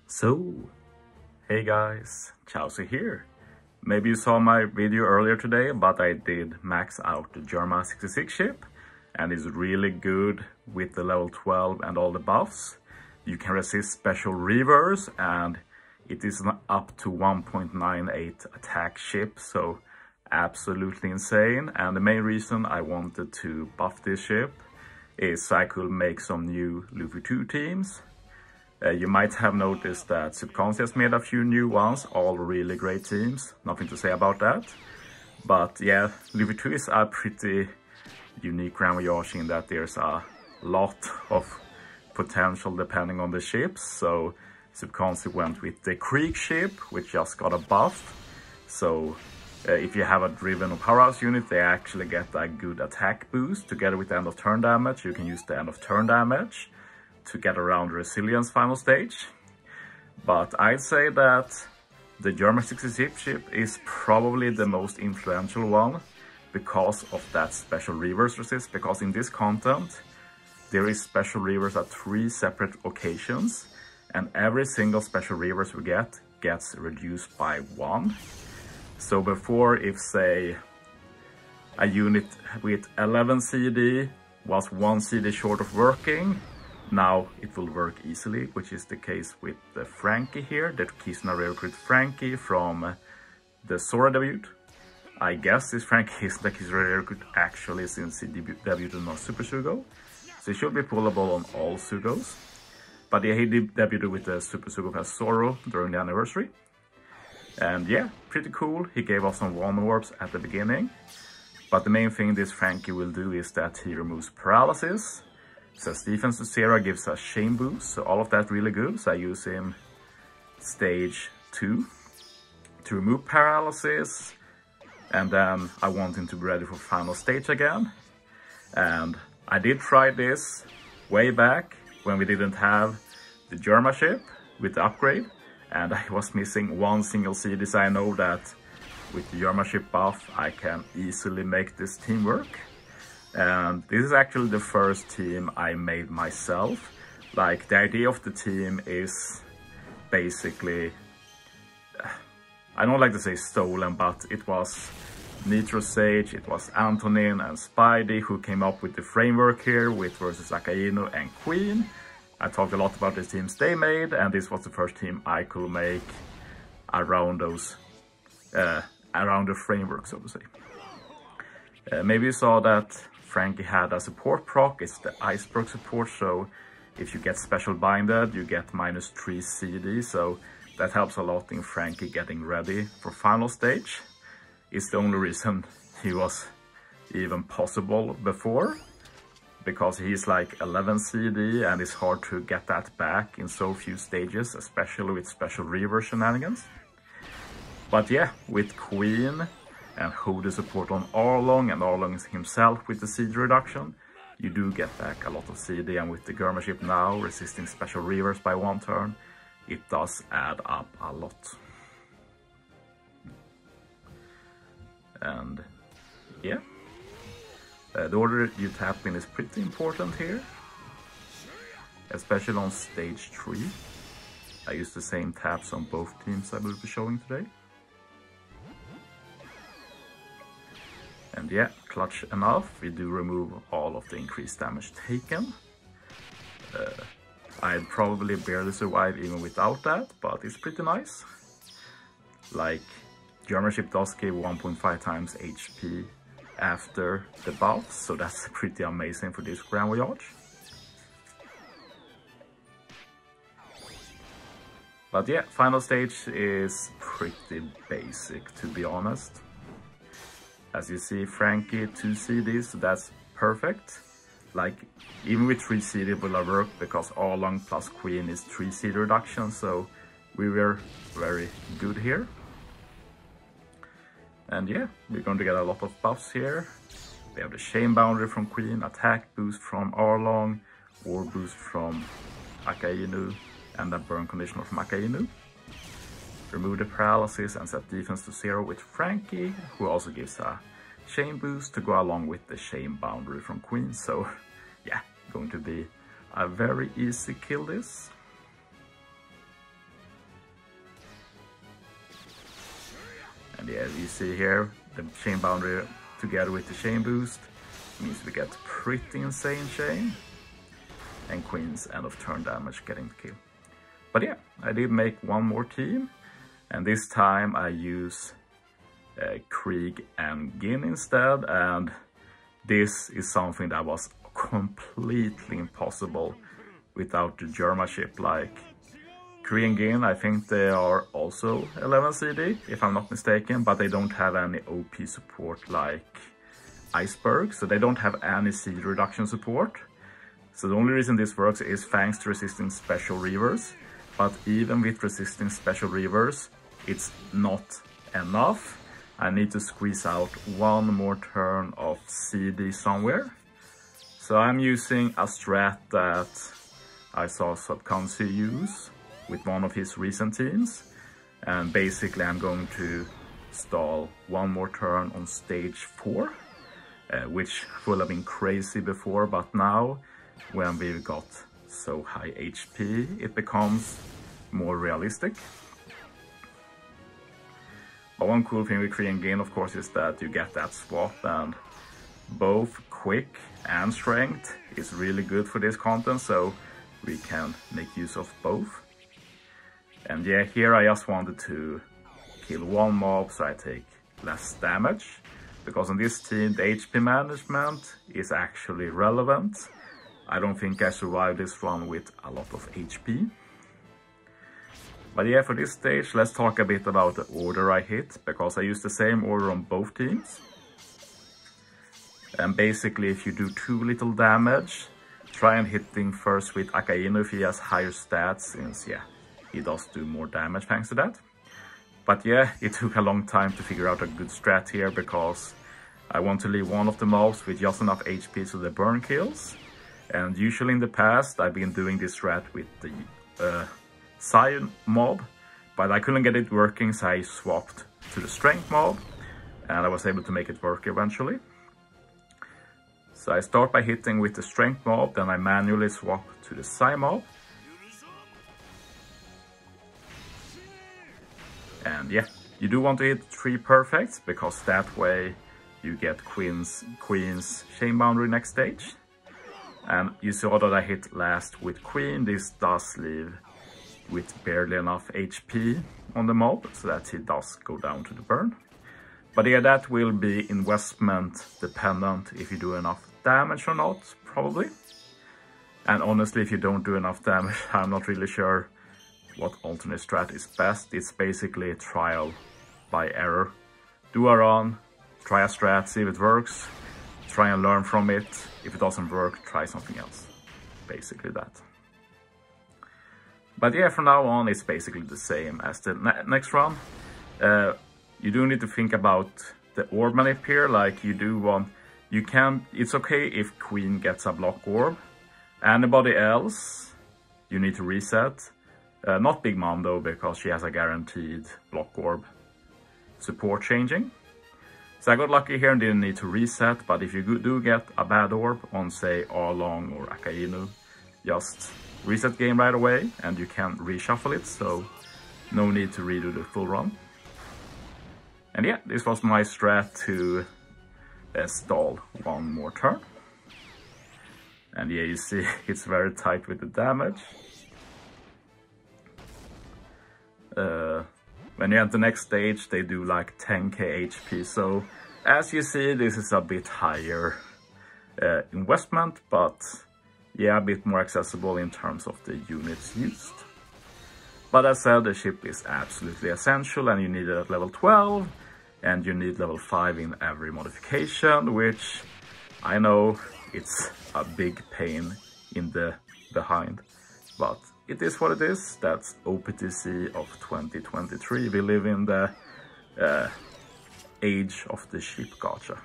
So, hey guys, Chauzu here. Maybe you saw my video earlier today, but I did max out the Germa 66 ship, and it's really good with the level 12 and all the buffs. You can resist special reverse, and it is up to 1.98 attack ship, so absolutely insane. And the main reason I wanted to buff this ship is so I could make some new Luffy 2 teams. You might have noticed that Subconscious has made a few new ones, all really great teams, nothing to say about that. But yeah, Luffy 2 is a pretty unique Grand Voyage in that there's a lot of potential depending on the ships. So Subconscious went with the Creek ship, which just got a buff. So if you have a driven or powerhouse unit, they actually get a good attack boost. Together with the end of turn damage, you can use the end of turn damage to get around resilience final stage. But I'd say that the Germa 66 ship is probably the most influential one because of that special reverse resist, because in this content there is special reverse at 3 separate occasions, and every single special reverse we get gets reduced by 1. So before, if say a unit with 11 CD was 1 CD short of working, now it will work easily, which is the case with the Frankie here, the Kisuna recruit Frankie from the Sora debut. I guess this Frankie is the Kisuna recruit actually, since he debuted on Super Sugo. So it should be pullable on all Sugos. But yeah, he debuted with the Super Sugo as Zoro during the anniversary. And yeah, pretty cool. He gave us some one orbs at the beginning. But the main thing this Frankie will do is that he removes paralysis. Says defense to 0, gives a shame boost, so all of that really good. So I use him stage 2 to remove paralysis, and then I want him to be ready for final stage again. And I did try this way back when we didn't have the Germa ship with the upgrade, and I was missing 1 single CD, so I know that with the Germa ship buff I can easily make this team work. And this is actually the first team I made myself. Like, the idea of the team is basically, I don't like to say stolen, but it was Nitro Sage, it was Antonin and Spidey who came up with the framework here with versus Akainu and Queen. I talked a lot about the teams they made, and this was the first team I could make around those, around the framework, so to say. Maybe you saw that Frankie had a support proc, it's the iceberg support, so if you get special binded, you get -3 CD, so that helps a lot in Frankie getting ready for final stage. It's the only reason he was even possible before, because he's like 11 CD and it's hard to get that back in so few stages, especially with special reverse shenanigans. But yeah, with Queen and Hoodie support on Arlong, and Arlong himself with the CD reduction, you do get back a lot of CD, and with the Germa ship now resisting special reverse by 1 turn, it does add up a lot. And yeah, the order you tap in is pretty important here, especially on stage 3. I use the same taps on both teams I will be showing today. And yeah, clutch enough, we do remove all of the increased damage taken. I'd probably barely survive even without that, but it's pretty nice. Like, Germa ship does give 1.5 times HP after the buff, so that's pretty amazing for this Grand Voyage. But yeah, final stage is pretty basic, to be honest. As you see, Frankie 2 CDs, so that's perfect. Like, even with 3 CD will work, because Arlong plus Queen is 3 CD reduction, so we were very good here. And yeah, we're going to get a lot of buffs here. We have the Shame Boundary from Queen, attack boost from Arlong, war boost from Akainu, and a burn conditional from Akainu. Remove the paralysis and set defense to 0 with Frankie, who also gives a shame boost to go along with the shame boundary from Queen. So yeah, going to be a very easy kill this. And yeah, you see here, the chain boundary together with the chain boost means we get pretty insane chain. And Queen's end of turn damage getting the kill. But yeah, I did make one more team. And this time I use Krieg and Gin instead. And this is something that was completely impossible without the Germa ship. Like Krieg and Gin, I think they are also 11 CD, if I'm not mistaken, but they don't have any OP support like Iceberg, so they don't have any CD reduction support. So the only reason this works is thanks to resisting special reavers, but even with resisting special reavers, it's not enough. I need to squeeze out one more turn of CD somewhere. So I'm using a strat that I saw Chauzu use with one of his recent teams. And basically I'm going to stall one more turn on stage 4, which would have been crazy before, but now when we've got so high HP, it becomes more realistic. But one cool thing with Krieg and Gin, of course, is that you get that swap, and both quick and strength is really good for this content, so we can make use of both. And yeah, here I just wanted to kill one mob so I take less damage, because on this team the HP management is actually relevant. I don't think I survived this run with a lot of HP. But yeah, for this stage, let's talk a bit about the order I hit, because I used the same order on both teams. And basically, if you do too little damage, try and hitting first with Akainu if he has higher stats, since yeah, he does do more damage thanks to that. But yeah, it took a long time to figure out a good strat here, because I want to leave one of the mobs with just enough HP so they burn kills. And usually in the past, I've been doing this strat with the Scion mob, but I couldn't get it working, so I swapped to the Strength mob, and I was able to make it work eventually. So I start by hitting with the Strength mob, then I manually swap to the Scion mob. And yeah, you do want to hit 3 perfects, because that way you get Queen's chain boundary next stage. And you saw that I hit last with Queen. This does leave with barely enough HP on the mob, so that he does go down to the burn. But yeah, that will be investment dependent if you do enough damage or not, probably. And honestly, if you don't do enough damage, I'm not really sure what alternate strat is best. It's basically a trial by error. Do a run, try a strat, see if it works, try and learn from it. If it doesn't work, try something else. Basically that. But yeah, from now on, it's basically the same as the next run. You do need to think about the orb manip here. Like you do want, you can, it's okay if Queen gets a block orb. Anybody else, you need to reset. Not Big Mom though, because she has a guaranteed block orb support changing. So I got lucky here and didn't need to reset, but if you do get a bad orb on, say, Arlong or Akainu, just reset game right away and you can reshuffle it, so no need to redo the full run. And yeah, this was my strat to stall one more turn. And yeah, you see it's very tight with the damage. When you enter the next stage, they do like 10k HP, so as you see, this is a bit higher investment, but yeah, a bit more accessible in terms of the units used. But as said, the ship is absolutely essential, and you need it at level 12, and you need level 5 in every modification, which I know it's a big pain in the behind, but it is what it is. That's OPTC of 2023. We live in the age of the ship gacha.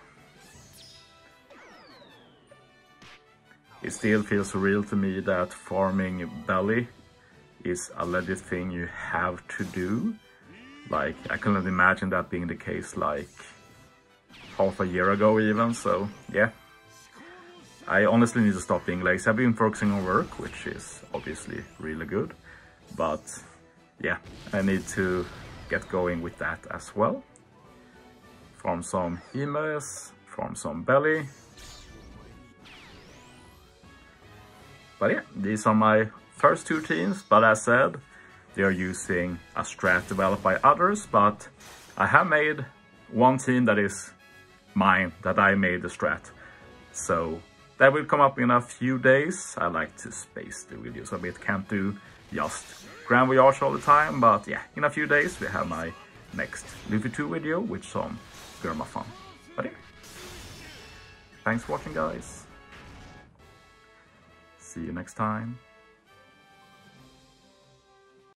It still feels real to me that farming belly is a legit thing you have to do. Like, I couldn't imagine that being the case like half a year ago even, so yeah. I honestly need to stop being lazy. I've been focusing on work, which is obviously really good, but yeah, I need to get going with that as well. Form some emas, form some belly. But yeah, these are my first two teams, but as said, they are using a strat developed by others, but I have made one team that is mine, that I made the strat. So that will come up in a few days. I like to space the videos a bit, can't do just Grand Voyage all the time, but yeah, in a few days we have my next Luffy 2 video with some Germa fun. But yeah, thanks for watching guys. See you next time.